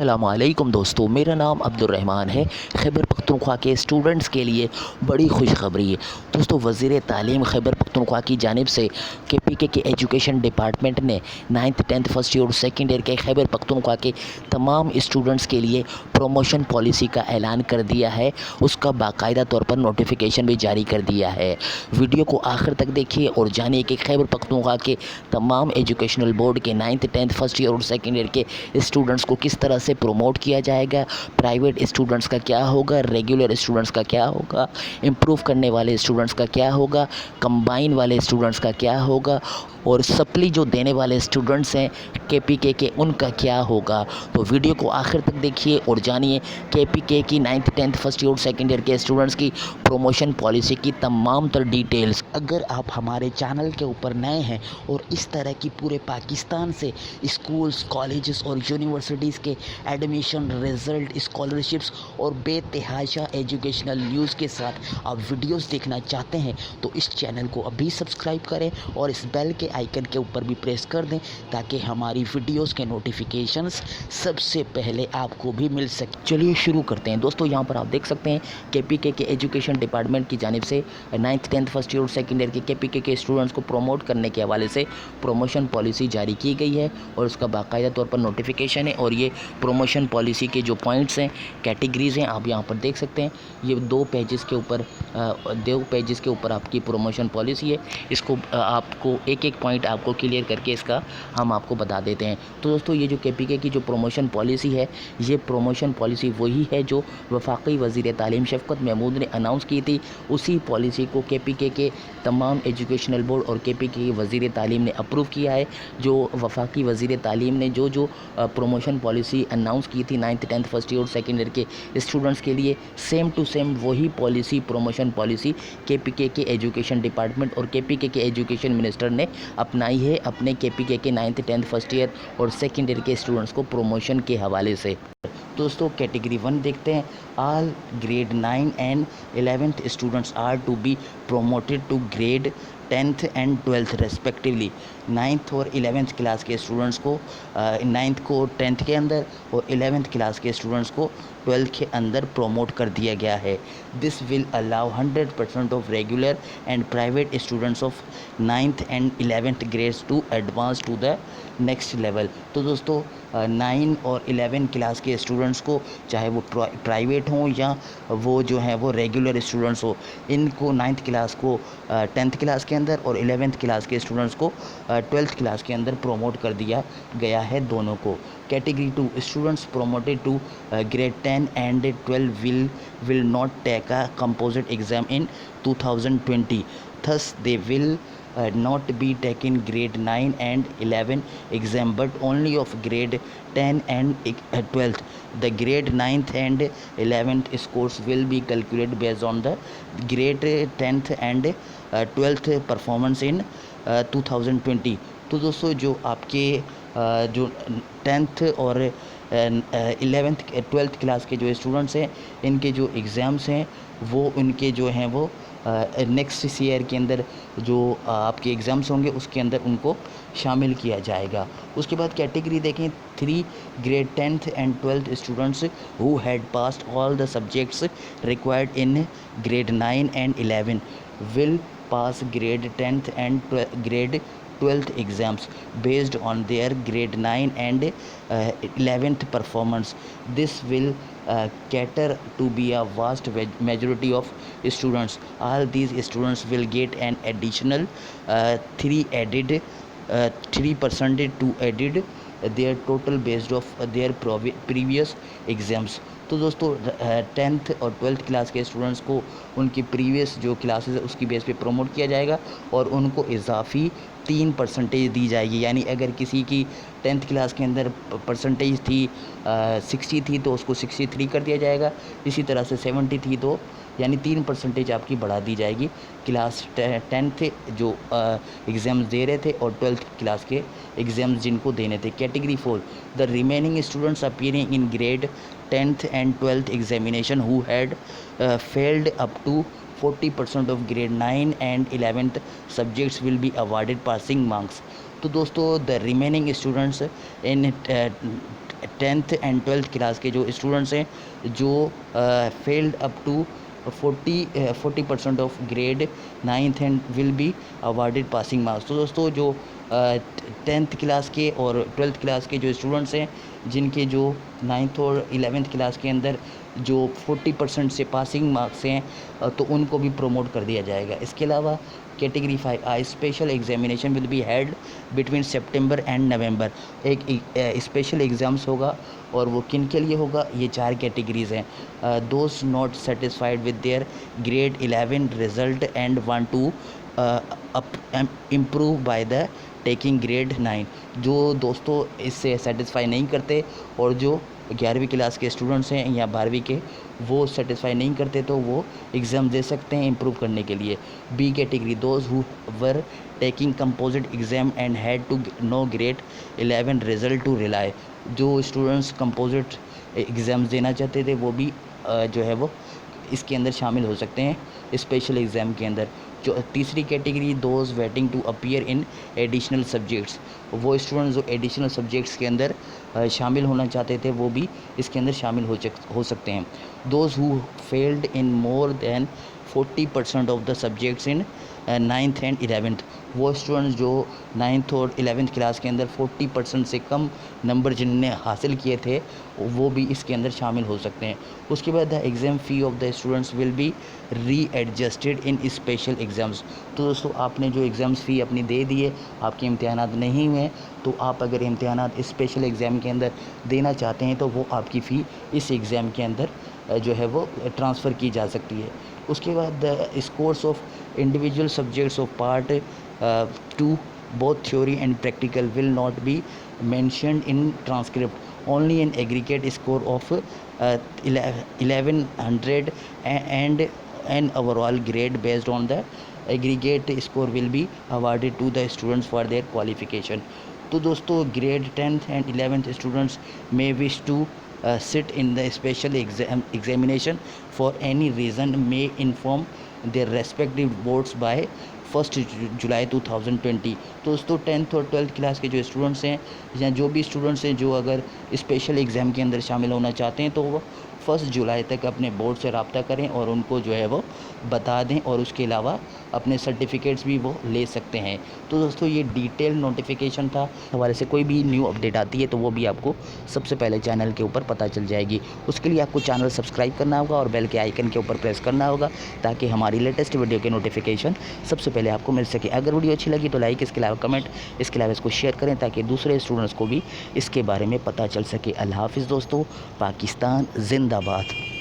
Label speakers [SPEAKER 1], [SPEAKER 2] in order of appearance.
[SPEAKER 1] अस्सलामुअलैकुम दोस्तों, मेरा नाम अब्दुर्रहमान है। खैबर पख्तूनख्वा के स्टूडेंट्स के लिए बड़ी खुशखबरी है। दोस्तों, वज़ीर तालीम खैबर पख्तूनख्वा की जानिब से केपीके के एजुकेशन डिपार्टमेंट ने 9th 10th फर्स्ट ईयर और सेकेंड ईयर के खैबर पख्तूनख्वा के तमाम स्टूडेंट्स के लिए प्रमोशन पॉलिसी का ऐलान कर दिया है। उसका बाकायदा तौर पर नोटिफिकेशन भी जारी कर दिया है। वीडियो को आखिर तक देखिए और जानिए कि खैबर पख्तूनख्वा के तमाम एजुकेशनल बोर्ड के 9th 10th फर्स्ट ईयर और सेकेंड ईयर के स्टूडेंट्स को किस तरह से प्रमोट किया जाएगा। प्राइवेट स्टूडेंट्स का क्या होगा, रेगुलर स्टूडेंट्स का क्या होगा, इम्प्रूव करने वाले स्टूडेंट्स का क्या होगा, कंबाइन वाले स्टूडेंट्स का क्या होगा और सप्ली जो देने वाले स्टूडेंट्स हैं केपीके के उनका क्या होगा। तो वीडियो को आखिर तक देखिए और जानिए केपीके की 9th 10th फर्स्ट ईयर और सेकेंड ईयर के स्टूडेंट्स की प्रमोशन पॉलिसी की तमाम तर डिटेल्स। अगर आप हमारे चैनल के ऊपर नए हैं और इस तरह की पूरे पाकिस्तान से स्कूल्स, कॉलेजेस और यूनिवर्सिटीज़ के एडमिशन रिज़ल्ट, स्कॉलरशिप्स और बेतहाशा एजुकेशनल न्यूज़ के साथ आप वीडियोस देखना चाहते हैं तो इस चैनल को अभी सब्सक्राइब करें और इस बेल के आइकन के ऊपर भी प्रेस कर दें ताकि हमारी वीडियोस के नोटिफिकेशंस सबसे पहले आपको भी मिल सके। चलिए शुरू करते हैं। दोस्तों, यहाँ पर आप देख सकते हैं केपीके के एजुकेशन डिपार्टमेंट की जानिब से 9th 10th फर्स्ट ईयर और सेकेंड ईयर के केपीके के स्टूडेंट्स को प्रमोट करने के हवाले से प्रमोशन पॉलिसी जारी की गई है और उसका बाकायदा तौर पर नोटिफिकेशन है। और ये प्रमोशन पॉलिसी के जो पॉइंट्स हैं, कैटेगरीज़ हैं, आप यहाँ पर देख सकते हैं। ये दो पेजेस के ऊपर आपकी प्रमोशन पॉलिसी है। इसको आपको एक एक पॉइंट आपको क्लियर करके इसका हम आपको बता देते हैं। तो दोस्तों, ये जो केपीके की जो प्रमोशन पॉलिसी है, ये प्रमोशन पॉलिसी वही है जो वफाकी वज़ीर तालीम शफ़क़त महमूद ने अनाउंस की थी। उसी पॉलिसी को केपीके के तमाम एजुकेशनल बोर्ड और केपीके के वज़ीर तालीम ने अप्रूव किया है। जो वफाकी वज़ीर तालीम ने जो प्रमोशन पॉलिसी अनाउंस की थी 9th 10th फर्स्ट ईयर और सेकेंड ईयर के स्टूडेंट्स के लिए, सेम टू सेम वही पॉलिसी, प्रमोशन पॉलिसी केपीके के एजुकेशन डिपार्टमेंट और केपीके के एजुकेशन मिनिस्टर ने अपनाई है अपने केपीके के 9th 10th फर्स्ट ईयर और सेकेंड ईयर के स्टूडेंट्स को प्रमोशन के हवाले से। दोस्तों, कैटेगरी 1 देखते हैं। All grade 9 and 11th students are to be promoted to grade 10th and 12th respectively. 9th और 11th क्लास के स्टूडेंट्स को 9th को 10th के अंदर और 11th क्लास के स्टूडेंट्स को 12th के अंदर प्रोमोट कर दिया गया है। This will allow 100% of regular and private students of 9th and 11th grades to advance to the next level. तो दोस्तों, 9 और 11 क्लास के स्टूडेंट्स को, चाहे वो प्राइवेट हों या वो जो हैं वो रेगुलर स्टूडेंट्स हो, इनको 9th क्लास को 10th क्लास के अंदर और 11th क्लास के स्टूडेंट्स को 12th क्लास के अंदर प्रोमोट कर दिया गया है दोनों को। Category 2 students promoted to grade 10 and 12 will not take a composite exam in 2020, thus they will not be taking grade 9 and 11 exam but only of grade 10 and 12th. The grade 9th and 11th scores will be calculated based on the grade 10th and 12th performance in 2020। तो दोस्तों, जो आपके जो 10th और 11th 12th class के जो students हैं, इनके जो एग्ज़ाम्स हैं वो उनके जो हैं वो नेक्स्ट ईयर के अंदर जो आपके एग्ज़ाम्स होंगे उसके अंदर उनको शामिल किया जाएगा। उसके बाद कैटेगरी देखें 3 grade 10th and 12th students who had passed all the subjects required in grade 9 and 11 will pass grade 10th and grade 12th exams based on their grade 9 and 11th performance. This will cater to be a vast majority of students. All these students will get an additional 3% to added their total based of their previous exams। तो दोस्तों, 10th और 12th class के students को उनकी previous जो classes है उसकी base पे प्रमोट किया जाएगा और उनको इजाफी 3% दी जाएगी। यानी अगर किसी की 10th क्लास के अंदर परसेंटेज थी 60 थी तो उसको 63 कर दिया जाएगा। इसी तरह से 70 थी तो यानी 3% आपकी बढ़ा दी जाएगी क्लास 10th जो एग्ज़ाम्स दे रहे थे और 12th क्लास के एग्ज़ाम्स जिनको देने थे। Category 4 the remaining students appearing in grade 10th and 12th examination who had failed up to 40% of grade 9 and 11th subjects will be awarded passing marks। तो दोस्तों, the remaining students in
[SPEAKER 2] 10th and 12th class के जो students हैं जो failed up to 40% of grade 9th and will be awarded passing marks. तो दोस्तों जो 10th class के और 12th क्लास के जो स्टूडेंट्स हैं जिनके जो 9th और 11th क्लास के अंदर जो 40% से पासिंग मार्क्स हैं तो उनको भी प्रमोट कर दिया जाएगा। इसके अलावा category 5 special examination will be held between September and November. एक स्पेशल एग्ज़ाम्स होगा और वो किन के लिए होगा, ये 4 कैटेगरीज़ हैं। Those not satisfied with their grade 11 result and want to improve by the taking grade 9। जो दोस्तों इससे सेटिस्फाई नहीं करते और जो 11वीं क्लास के स्टूडेंट्स हैं या 12वीं के वो सेटिस्फाई नहीं करते तो वो एग्ज़ाम दे सकते हैं इम्प्रूव करने के लिए। B category those who were taking composite exam and had to no grade 11 result to rely. जो स्टूडेंट्स कंपोजिट एग्ज़ाम्स देना चाहते थे वो भी जो है वो इसके अंदर शामिल हो सकते हैं स्पेशल एग्ज़ाम के अंदर। जो तीसरी category those waiting to appear in additional subjects, वो स्टूडेंट्स जो एडिशनल सब्जेक्ट्स के अंदर शामिल होना चाहते थे वो भी इसके अंदर शामिल हो सकते हैं। Those who failed in more than 40% of the subjects in 9th and 11th, वो स्टूडेंट्स जो 9th और 11th क्लास के अंदर 40% से कम नंबर जिनने हासिल किए थे वो भी इसके अंदर शामिल हो सकते हैं। उसके बाद the exam fee of the students will be readjusted in special exams. तो दोस्तों आपने जो एग्ज़ाम्स फ़ी अपनी दे दिए, आपके इम्तिहानात नहीं हुए तो आप अगर इम्तिहानात स्पेशल एग्ज़ाम के अंदर देना चाहते हैं तो वो आपकी फ़ी इस एग्ज़ाम के अंदर जो है वो ट्रांसफ़र की जा सकती है। उसके बाद the scores of individual subjects of part 2 both theory and practical will not be mentioned in transcript, only an aggregate score of 1100 and an overall grade based on the aggregate score will be awarded to the students for their qualification। तो दोस्तों grade 10th and 11th students may wish to sit in the special examination for any reason may inform their respective boards by 1 जुलाई 2020। तो दोस्तों 10th और 12th class के जो students हैं या जो भी स्टूडेंट्स हैं जो अगर स्पेशल एग्ज़ाम के अंदर शामिल होना चाहते हैं तो वो 1 जुलाई तक अपने बोर्ड से रब्ता करें और उनको जो है वो बता दें और उसके अलावा अपने सर्टिफिकेट्स भी वो ले सकते हैं। तो दोस्तों ये डिटेल नोटिफिकेशन था, हमारे से कोई भी न्यू अपडेट आती है तो वो भी आपको सबसे पहले चैनल के ऊपर पता चल जाएगी। उसके लिए आपको चैनल सब्सक्राइब करना होगा और बेल के आइकन के ऊपर प्रेस करना होगा ताकि हमारी लेटेस्ट वीडियो के नोटिफिकेशन सबसे पहले आपको मिल सके। अगर वीडियो अच्छी लगी तो लाइक, इसके अलावा कमेंट, इसके अलावा इसको शेयर करें ताकि दूसरे स्टूडेंट्स को भी इसके बारे में पता चल सके। अल्लाह हाफ़िज़ दोस्तों, पाकिस्तान ज़िंदाबाद।